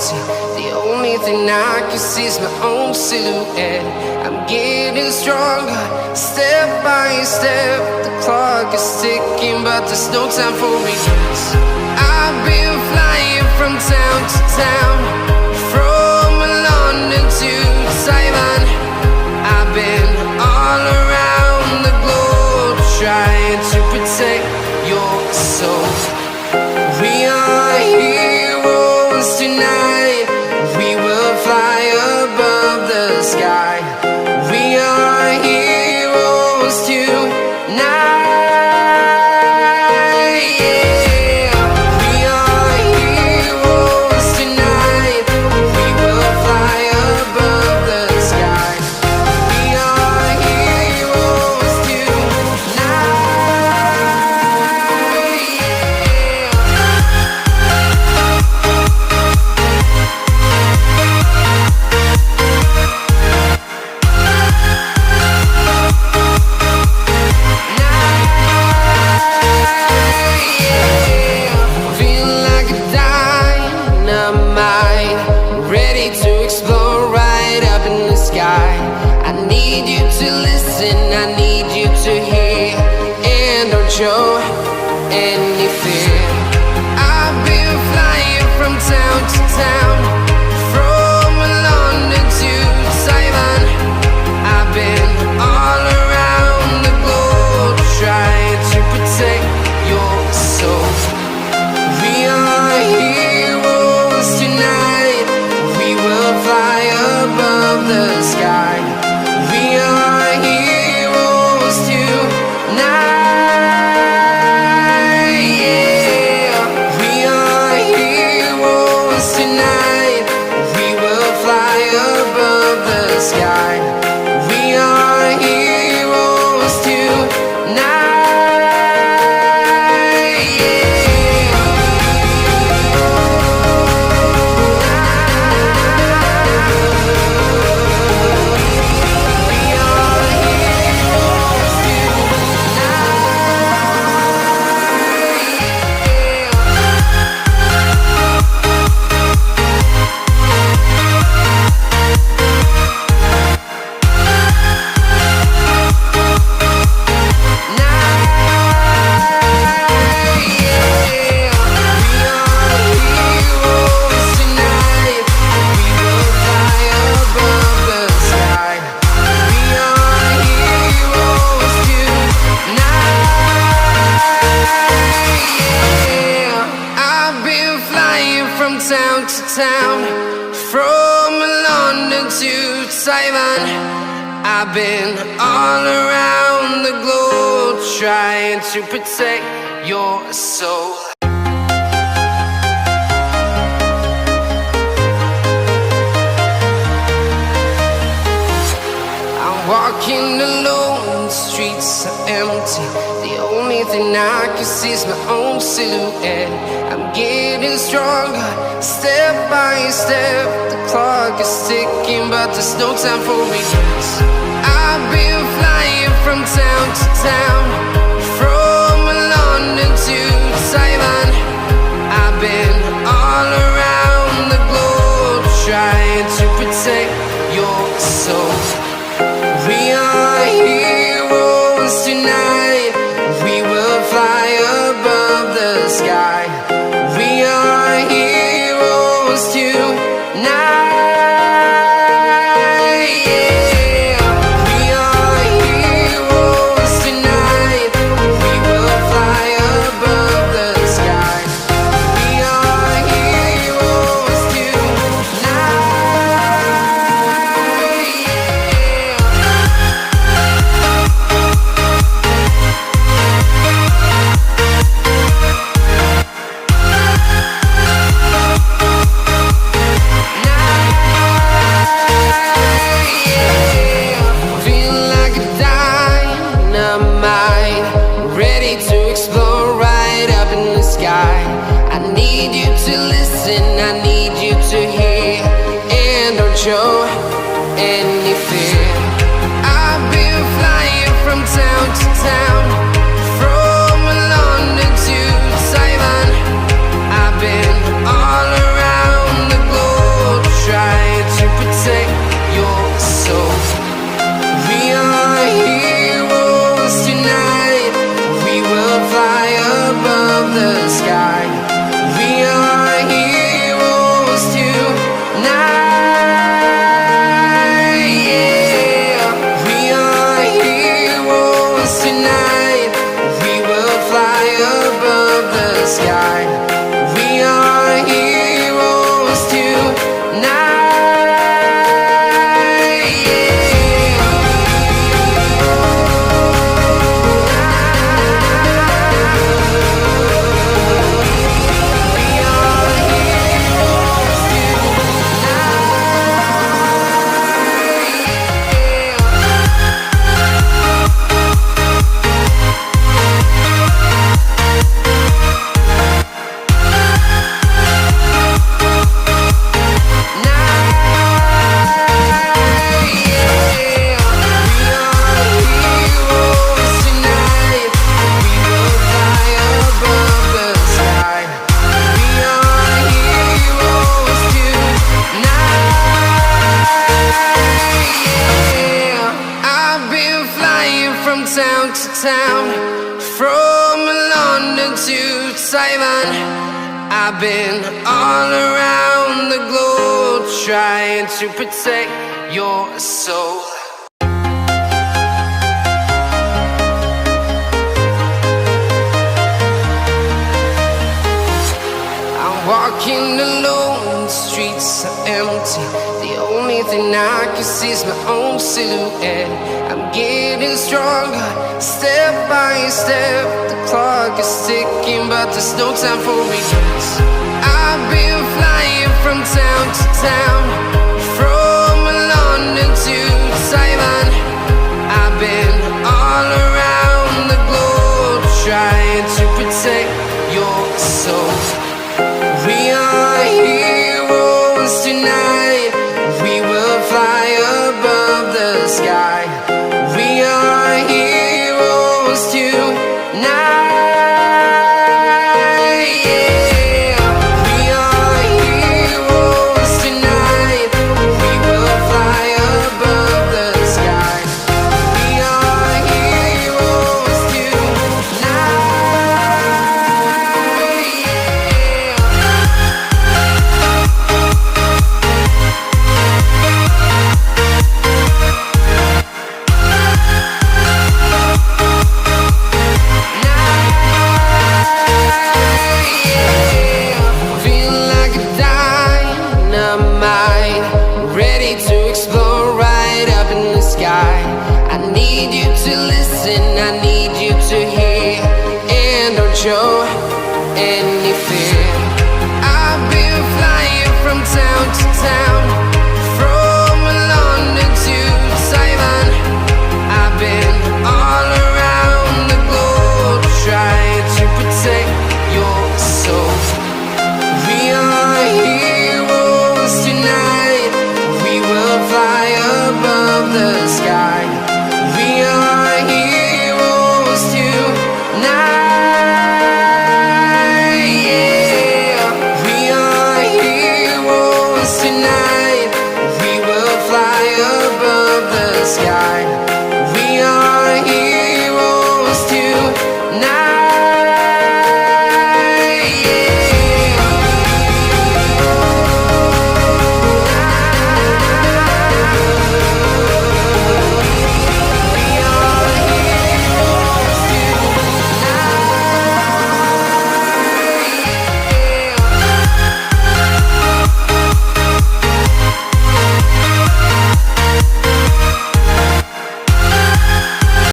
empty. The only thing I can see is my own silhouette. I'm getting stronger, step by step. The clock is ticking, but there's no time for me. I've been flying from town to town, from London to Taiwan. I've been all around the globe, trying to protect your soul. We are heroes tonight. We will fly above the sky. We are heroes tonight. Yeah. We are heroes tonight. We will fly above the sky. We are heroes tonight. Feeling like a dynamite, ready to explode right up in the sky. I need you to listen, I need you to hear, and don't show any fear. I've been flying from town to town, from London to Taiwan. I've been all around the globe, trying to protect your soul. We are heroes tonight. We will fly above the sky. We are heroes tonight. Yeah. We are heroes tonight. We will fly above the sky. We are heroes tonight. Town to town, from London to Taiwan. I've been all around the globe, trying to protect your soul. I'm walking alone, the streets are empty. The only thing I can see is my own silhouette. I'm getting stronger, step by step. The clock is ticking, but there's no time for me. I've been flying from town to town, from London to Taiwan. I've been all around the globe, trying to protect your soul. We are heroes tonight. We will fly above the sky. We are heroes tonight. Yeah. We are heroes tonight. We will fly above town to town, from London to Taiwan. I've been all around the globe trying to protect your soul. Walking alone, the streets are empty. The only thing I can see is my own silhouette. I'm getting stronger, step by step. The clock is ticking, but there's no time for regrets. I've been flying from town to town,